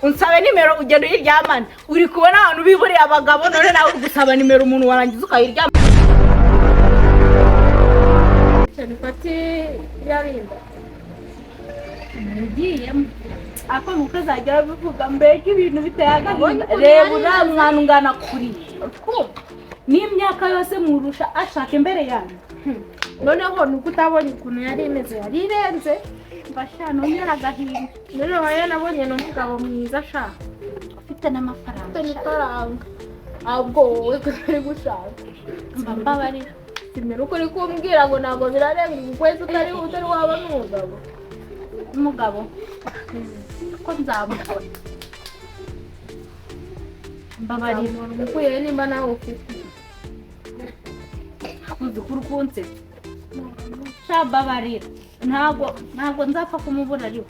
unsabe nimero ugenda uyiryamana uri kubona abantu biburiye abagabo none nawe ugusaba nimero umuntu warangiza ukayiryama Fati yarinda ngiyemo ako nuko zajya bivuga mbega ibintu bitayagahinda reba uriya mwana ungana kuri n'imyaka yose murusha ashaka imbere yanyu noneho nuko utabonye ukuntu yari imeze yari irenze mbasha none aragahinda none waye nabonye n'umugabo mwiza ashaka ufite n'amafaranga ahubwo wowe kuri gushaka mbabarira simera uko uri kumbwira ngo ntabwo birarenga ukwezi utari waba n'umugabo ko nzamubona mbabarira umukuye nimba nawe ufite uzi ko urukunze mbabarira ntabwo nzapfa kumubona ariko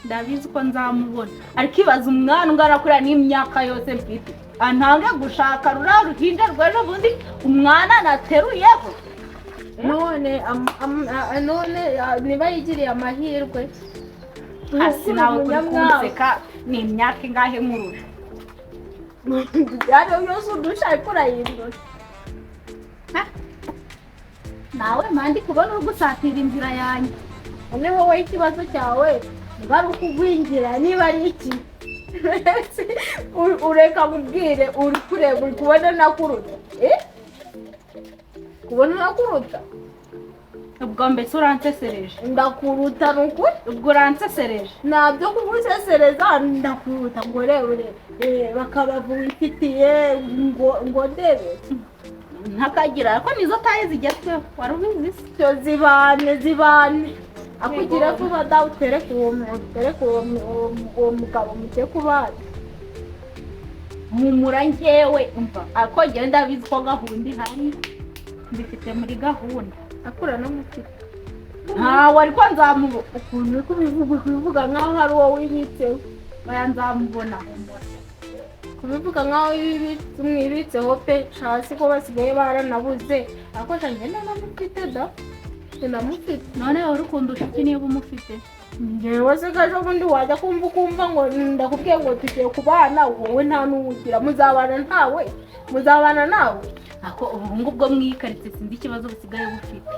ndabizi ko nzamubona ariko ibaza umwana ungana kuriya n'imyaka yose mfite antange gushaka ruriya ruhinja rw'ejo bundi umwana nateruyeho none niba yigiriye amahirwe hasi nawe kuri kunseka ni imyaka ingahe murusha yari yose udusha ariko urayindura nawe mpandi kubona uri gusatira inzira yanjye none wowe ikibazo cyawe niba ari ukugwingira niba ari iki ureka mubwire uri kureba uri kubona nakuruta kubona nakuruta ubwo mbese uransesereje ndakuruta nukuri ubwo uransesereje ntabyo kugusesereza ndakuruta ngo rebe bakabavu wifitiye ngo ndebe ntakagira ko nizo taye zigezweho wari ubizi cyo zibane akugira vuba dawe utwereke uwo mugabo mugiye kubana mumura njyewe umva ako njyewe ndabizi ko gahunda ihari mbifite muri gahunda akura no mufite ntawe ariko nzamubona ukuntu uri kubivuga nk'aho hari uwo wibitseho baya nzamubona kubivuga nk'aho mwibitseho pe hasi ko basigaye baranabuze ariko njye namufite da namufite none wowe urukundusha iki niba umufite njyewe se gajo bundi wajya kumva ngo ndakubwiye ngo tugiye kubana wowe nta n'uwugira muzabana nawe ako ubuhungu bwo mwikaritse sinzi ikibazo busigaye bufite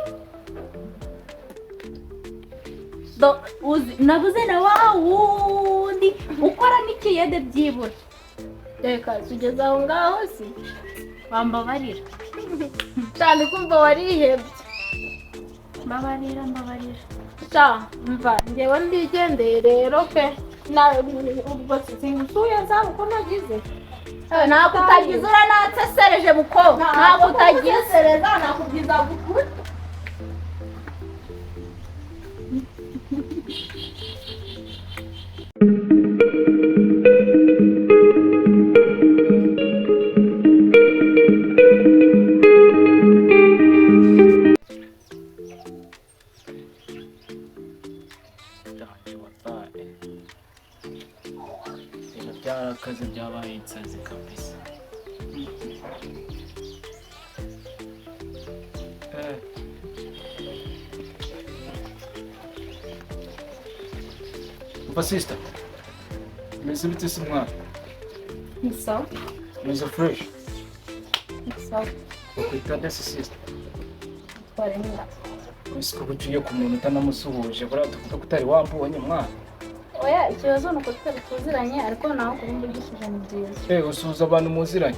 nabuze na wa wundi ukora n'ikiyede byibura reka tugeze aho ngaho si wambabarira cyane kumva warihebye mbabarira mva njyewe ndigendeye rero pe nawe ubwo singusuye nzaba uko nagize ntabwo utagize uranansesereje mukobwa ntabwo utagize nakubwiza gukuri akazi byabaye insazi kabisa sister meze bite se mwana ni sawa meze fresh ni sawa ukwita ndetse sister twaremera ese ko uciye ku muntu utanamusuhuje buriya tuvuga ko utari wambonye mwana oya ikibazo nuko tutari tuziranye ariko nawe kubindi gishije ni byiza usuhuza abantu muziranye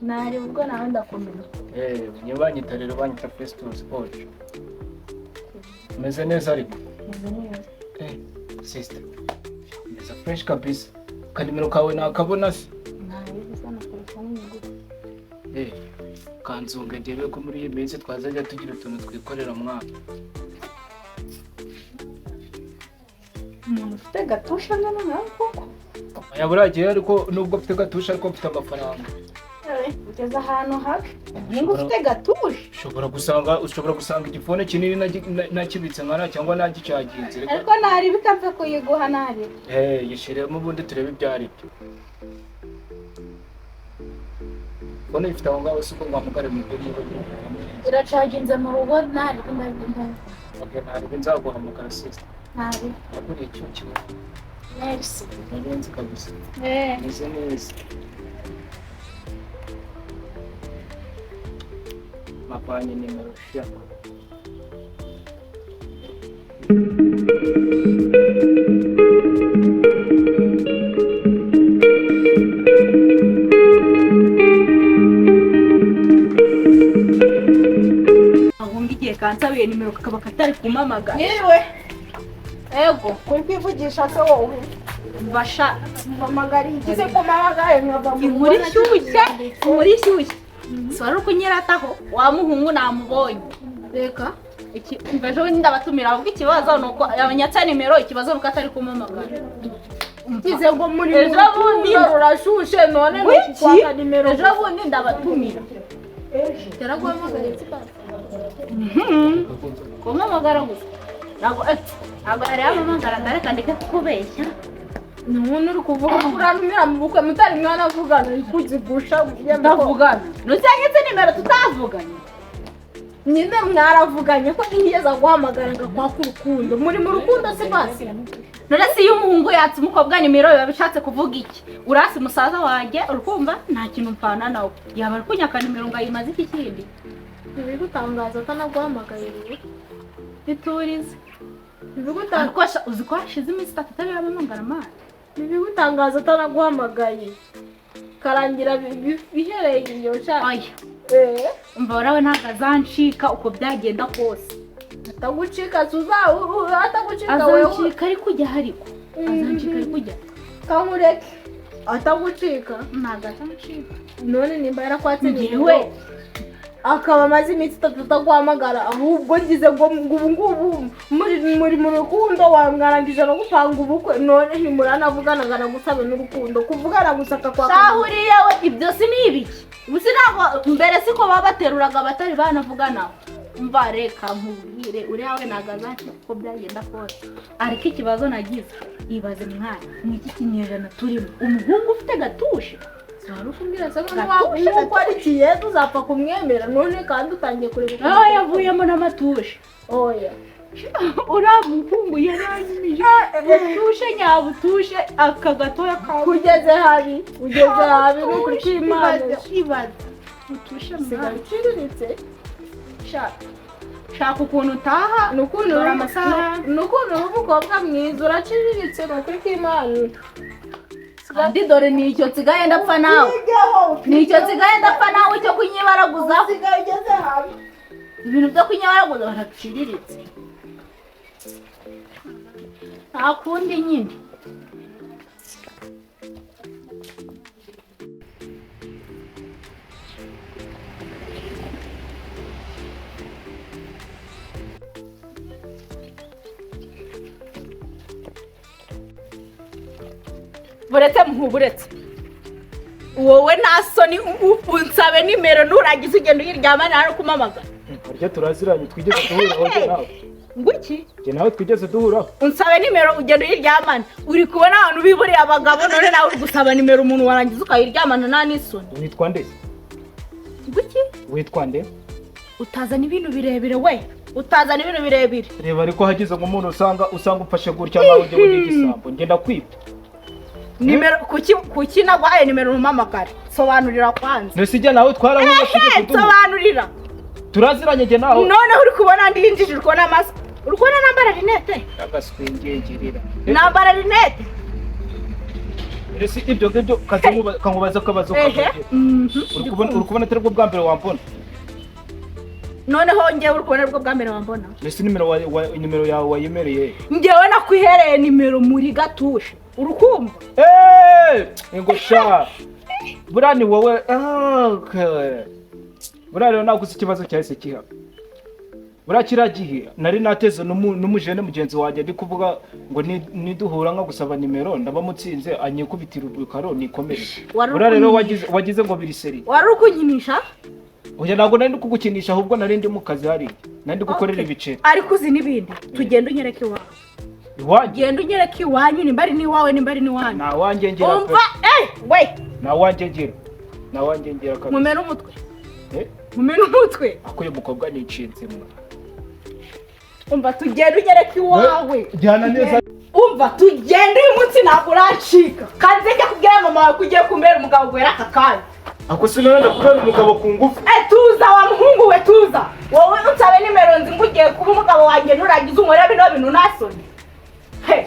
nari ubwo nawe ndakomeza banyita rero banyita FESTUS Skits meze neza ariko meze neza sister meze fresh kabisa kanimero kawe nakabona se nari bisa na telefone ngufi kanzunga ndebe ko muri iyi minsi twazajya tugira utuntu twikorera mwana umuntu ufite gatusha ngana nawe koko yaburagiye ariko nubwo ufite gatusha ariko mfite amafaranga ugeze ahantu habi ninga ufite gatusha ushobora gusanga igifone kinini nakibitse nkana cyangwa nagicaginze ariko nari bikapfa kuyiguha nari yishiremo ubundi turebe ibyo ari byo Bona ifite aho ngaho suko ngwamugare mu byo niba iracaginze mu rugo nari ndabinda okay nari nzaguhamagara sister nari akuri icyo kibazo Merci. Nagenzi kabisa. Meze neza. Mapanye nimero sha. Ahungiye kansabiye nimero kakaba katari kumamagara. Yewe. Ego, kuri kwivugisha se wowe. Basha Mpamagara igize ko mpamagaye nkava mu inkuru ishyushye. Swari kunyirataho wa muhungu namubonye. Reka. Iki mbejo ndabatumira ahubwo ikibazo nuko abanyatsa nimero ikibazo nuko atari kumamagara. Kize ngo muri Ejo bundi urashushe none nukwaka nimero. Ejo bundi ndabatumira. Yaraguhamagaye tsipasi. Kumamagara gusa. Ntabwo yari yamamagara ndareka ndeke kubeshya. None uri kuvuga ko urantumira mu bukwe mutari mwana avugana ikuzigusha Ndavugana. Nusangetse nimero tutavuganye. Nyine mwaravuganye ko nigeze guhamagara ngakwa ku rukundo. Muri mu rukundo se basi. None si iyo umuhungu yatse umukobwa nimero biba bishatse kuvuga iki? Urasi musaza wanjye urukumva nta kintu mpfana nawe. Yaba ari kunyaka nimero ngo ayimaze iki kindi. Ibi gutangaza atanaguhamagaye rero. Biturize. Ibi gutangaza Ariko uzi ko hashize iminsi 3 atabiyamamagara amana. ibi gutangaza atanaguhamagaye. Karangira bihereye iyo cyane. Oya. Umva warawe ntago azancika uko byagenda kose. Atagucika atagucika wewe. Azancika ari kujya hariko. Azancika ari kujya. Kamureke. Atagucika. Ntago azancika. None nimba yarakwatse Njyewe akaba amaze iminsi 3 ataguhamagara ahubwo ngize ngo ngubu muri mu rukundo wamwarangije no gupanga ubukwe none ntimuranavuganaga na gusabe n'urukundo kuvugana gusaka kwa Sahuriye we ibyo si nibiki. Ubusi ntago mbere siko babateruraga batari banavugana. Umva reka nkubwire uri hawe nagaza ko byagenda kose. Ariko ikibazo nagize ibaze mwana mwiki kinyejana turimo umuhungu ufite gatushe. Warufumbira se ko ari kiye tuzapfa kumwemera none kandi utangiye kureba. Yavuyemo n'amatushe. Oya. Uramuhungu yaranyimije. Tushe nyabutushe akagatoya ka Kugeze habi no kuri Imana. Ibaze. Utushe mwana. Sigaciriritse. Shaka ukuntu utaha Nukuntu dore amasaha. Nukuntu umukobwa mwiza uraciriritse no kuri Imana. Kandi dore nicyo tsigaye ndapfa nawe. Nicyo tsigaye ndapfa nawe cyo kunyibaraguza. Sigaye ugeze habi. Ibintu byo kunyibaraguza baraciriritse. Nta kundi nyine. Buretse wowe nta soni unsabe nimero nuragize ugenda uyiryama nawe kumamagara. Arya turaziranye twigeze duhura nawe. Nguki? Je nawe twigeze duhura. Unsabe nimero ugenda uyiryamana. Uri kubona abantu biburiye abagabo none nawe uri gusaba nimero umuntu warangiza ukayiryamana nta n'isoni. Witwa nde? Nguki? Witwa nde? Utazana ibintu birebire we. Utazana ibintu birebire. Reba ariko hagize ngo umuntu usanga ufashe gutya nawe ujye muri igisambo ngenda kwita. Nimero kuki nagwaye nimero umamagara. Sobanurira kwanza. Nesijya nawe twarahuje kuduha. Sobanurira. Turaziranye je nawe. None uri kubona ndinjije uri kubona amaso. Uri kubona nambara rinete? Agaswingengerera. Nambara rinete? Ese ibyo ngibyo kankubaza akabazo kaje. Uri kubona atari bwo bwa mbere wambona. Noneho ngewe uri kubona bwo bwa mbere wambona. Ese nimero yawe wayemereye. Ngewe nakwihereye nimero muri gatushe. Urukumva? Ngo sha. Burani wowe Burari naguze ikibazo cyahise kiha. Burakiragihe nari nateze n'umujene mugenzi wanjye ndi kuvuga ngo niduhura nka gusaba nimero ndabamutsinze anyikubitira urukaro nikomeje. Burari rero wagize ngo biri seri. Wari ukunyinisha? Oya ntabwo nari kugukinisha ahubwo nari ndi mu kazi hari. Nari gukorera ibiceri. Ariko uzi nibindi tugenda unyereke iwawe. Iwanjye genda unyereke iwanyu nimbari ni wawe nimbari ni wanyu. Na wanjye ngera. Umva we. Na wanjye ngera. Na wanjye ngera kabisa. Mumena umutwe. Mumena umutwe. Akuye mukobwa ni nshinze mwa. umva tugende ugereka iwawe jyana neza umva tugende uyu munsi ntabwo uracika kandi njya kubwira mama wawe ko ugiye kumbera umugabo guhera aka kanya ako sinabona kubera umugabo ku ngufu tuza wa muhungu we tuza wowe unsabe nimero nzi ngo ugiye kuba umugabo wanjye nuragize umurebe bino bintu nasoni he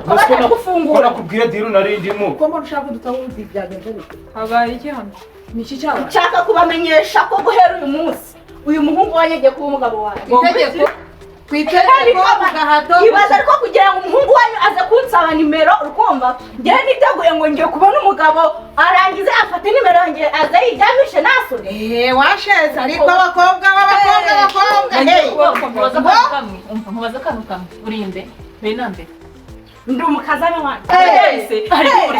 kubera gufungura nakubwiye diru narindimo ko mbona ushaka dutawuzi byagenze bite habaye iki hano niki cyaba nshaka kubamenyesha ko guhera uyu munsi uyu muhungu wanjye agiye kuba umugabo wanjye itegeko kwitegeko gahato ibaza ariko kugira ngo umuhungu wanyu aze kunsaba nimero urukumva njyewe niteguye ngo ngiye kubona umugabo arangize afate nimero yanjye aze yijyamishe nasoni washeze ariko abakobwa nkubaza akantu kamwe urinde mbere na mbere ndi umukazana wanjye ariko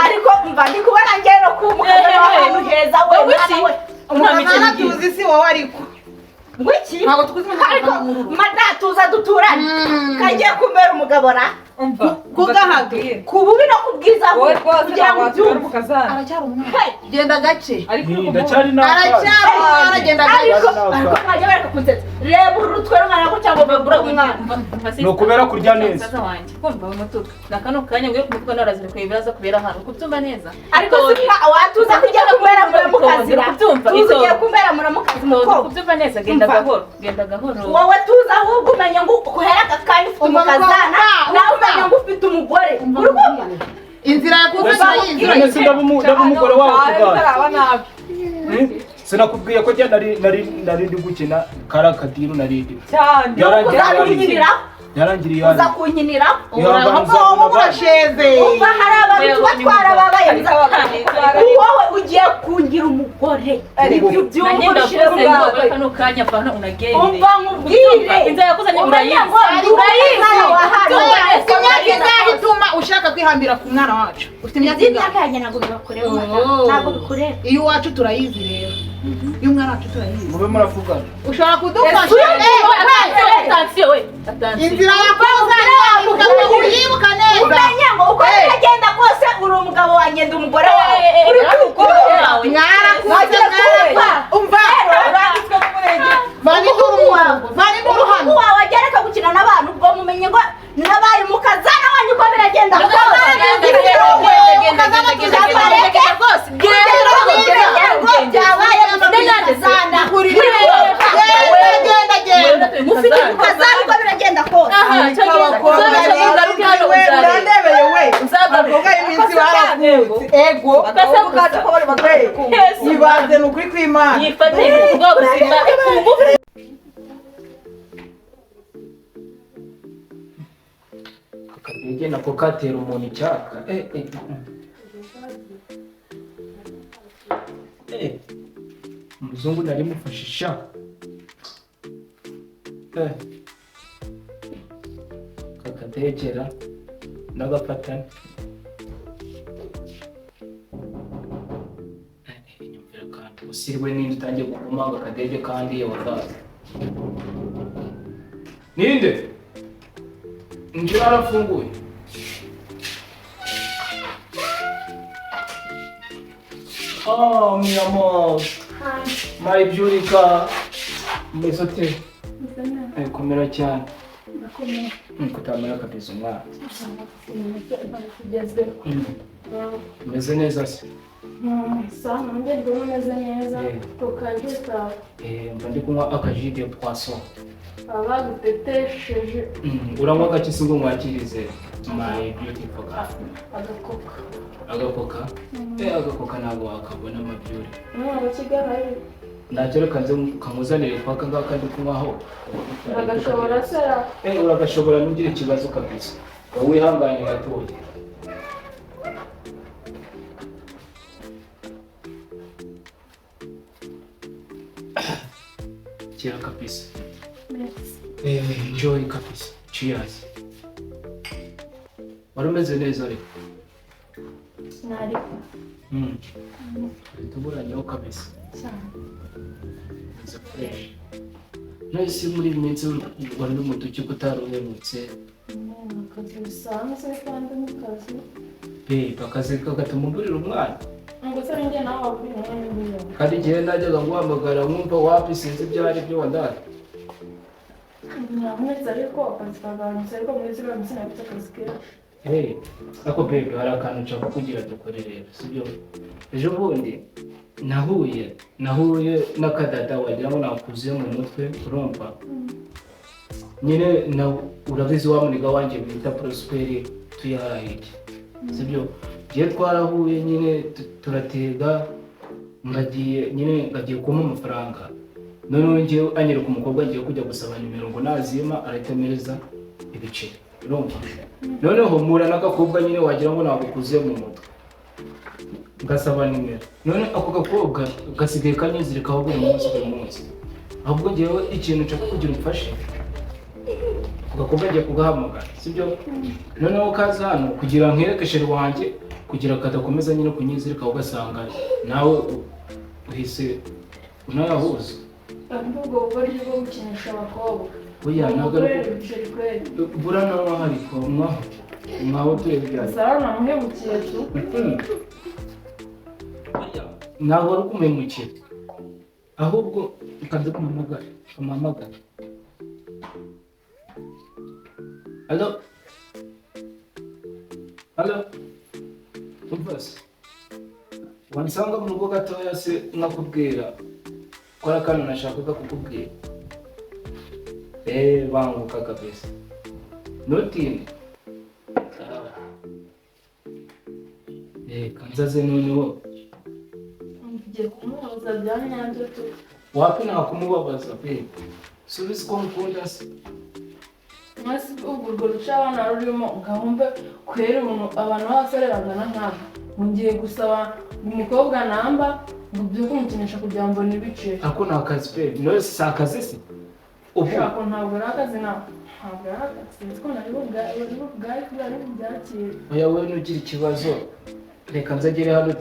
ariko mva ndi kubona ngero ku umukazana w'ahantu heza we nawe umwana tuzi si wowe ariko ngwiki ntabwo tuzi ariko madatuza duturanye kagiye kumbera umugabo ra kugahage ku bubi no kubwiza wowe rwose kugira ngo ntabwo watwara ubyumve umukazana aracyari umwana genda gace ndacyari aragenda ariko nkajya bareka kunsetsa reba urutwe rumwana ko cyangwa bagura umwana ni ukubera kurya neza umusaza wanjye kumva umutuku na kano kanya ngiye kumuvuga narazire ko ibibazo kubera hano kubyumva neza ariko watuza kujya kumbera muramukazi kubyumva tugiye kumbera muramukazi mukobwa kubyumva neza genda gahoro wowe tuza ahubwo umenya ngo uhera aka kanya ufite umukazana nawe umenya ngo ufite umugore urumva inzira yakuze none ndaba umugore wawe kugana nabi sinakubwiye ko njye nari ndi gukina kara kadiru narindi cyane yarangiriye uza kunkinira urasheze umva hari abantu batwara babaye wowe ugiye kungira umugore ibyo byumva ushyize kano kanya vana unagende umva nkubwire inzira yakuzanye urayizi imyaka ingahe ituma ushaka kwihambira ku mwana wacu ufite imyaka imyaka yanjye ntabwo bibakorera ntabwo bikureba iyo uwacu turayizi rero iyo umwana wacu turayizi mube muravugana ushobora kudufasha inzira yakoze uyibuka neza umenya ngo uko biragenda kose uri umugabo wanjye ndi umugore wawe uri mwarakuze umva vani n'uruhano wawe agereka gukina n'abantu ubwo mumenye ngo nabaye umukazana wanyu uko biragenda mufite umukazana uko biragenda kose ibanze ni ukuri kw'Imana akadege nako katera umuntu icyaka umuzungu nari mufashisha kakadegera n'agafatane inyumvira kandi usirwe n'indi utangiye gukomanga akadege kandi wagaza ninde injira arafunguye mi amor my beautiful mesote komera cyane kutamara kabisa umwana umeze neza se mba ndi kunywa akaji de poisson abagutetesheje uranywa gake si ngo mwakirize my beautiful agakoka agakoka ntabwo wakabona amabyuri ntacyo reka nze kamuzanire paka ngaka ndi kunywaho agashobora se uragashobora ntugire ikibazo kabisa wowe wihangane gatoya kira kabisa enjoy kabisa cheers wari umeze neza ariko nari tuburanyeho kabisa nahise muri iyi minsi wari n'umutuki ko utaruhemutse akazi bisanzwe kandi n'akazi akazi kagatuma ugurira umwana ngo se njye nawe wabwira n'ibyo kandi igihe najyaga nguhamagara nkumva wapi sinzi ibyo ari byo wandara Mwese ariko akazi kagabanutse ariko muri ziriya minsi nafite akazi keza. Ako baby hari akantu nshaka kugira dukore rero sibyo ejo bundi nahuye n'akadada wagira ngo nakuzuye mu mutwe urumva nyine urabizi wa muniga wanjye bita Prosperi tuyahahike sibyo giye twarahuye nyine turatega ngagiye kumpa amafaranga noneho ngiye anyereka umukobwa ngiye kujya gusaba nimero ngo nazima arahitamereza ibiceri urumva noneho mura n'agakobwa nyine wagira ngo nagukuze mu mutwe ngasaba nimero none ako gakobwa gasigaye kanyizirikaho buri munsi ahubwo ngewe ikintu nshaka kugira umfashe ako gakobwa ngiye kugahamagara sibyo noneho kaza hano kugira nkereke sheri wanjye kugira kadakomeza nyine kunyizirikaho ugasanga nawe uhise unayahuza ubwo buryo bwo gukinisha abakobwa oya ntabwo bura nawe ariko mwaho turebe ibyawe sara namuhemukiye tu ntabwo ari kumemukira ahubwo ukaza kumuhamagara Halo umvase wansanga mu rugo gatoya se nakubwira ko ari akantu nashakaga kukubwira banguka kabisa ntutinde kanzaze noneho ngiye kumubaza bya nyabyo tu wapi nakumubabaza pe subiza ko mukunda se mwese urwo ruca abana rurimo ngahumbe kwera abantu b'abasore bagana nk'abo ngiye gusaba umukobwa namba ngo byuke umukinisha kugira ngo nibicire ako ni akazi pe none si akazi se ushaka ntabwo ari akazi ntabwo ari akazi sinzi ko nari bugari kubera ntibyakire oya wowe nugira ikibazo reka nzagere hano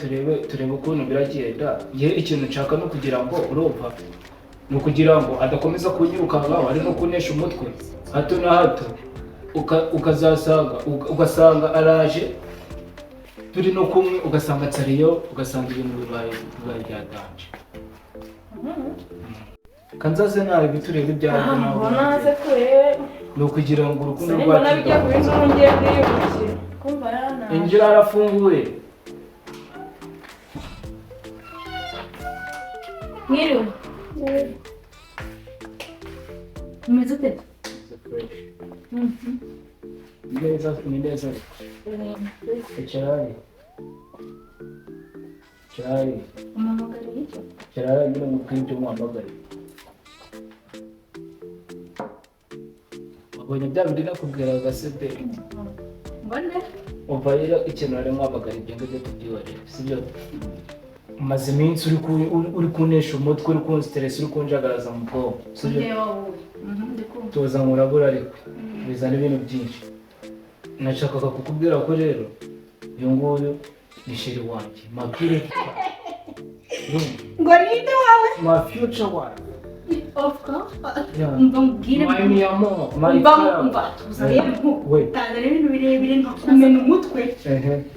turebe ukuntu biragenda ye ikintu nshaka no kugira ngo urumva ni ukugira ngo adakomeza kunyirukankaho ari no kunesha umutwe hato na hato ugasanga araje turi no kumwe ugasanga atariyo ugasanga ibintu bibaye byatanje kanzaze nawe biturebe ibyawe naze kure ni ukugira ngo urukundo rwacu bijya ku bintu ngiye kwiyubakira kumva yana injira arafunguye Mwiriwe. Umeze ute? Ni neza. Cyari. Umamagara iki? Cyari nyine mukwiye umwamagara. Wabonye bya bindi nakubwira gasete. Mbone? Umva rero ikintu ari mwamagara ibyo ngibyo tubyibare. Sibyo? Maze iminsi uri kunesha umutwe uri kunstress uri kunjagaraza mu bwonko sibyo tuza murabura ariko bizana ibintu byinshi nashakaga kukubwira ko rero uyu nguyu ni sheri wanjye mabwire ngo ninde wawe my future wife of course umva mbwire my amor my umva tuzaye tazana ibintu birebire nkakumena umutwe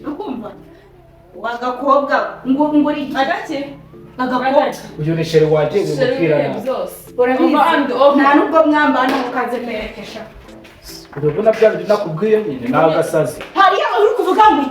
ukumva wagakobwa ngo uri agake agakobwa uyu ni sheri wanjye umupira urabizi nta nubwo mwambana mukaze merekesha urabona bya bintu nakubwiye nyine nagasazi hariya uri kuvuga ngo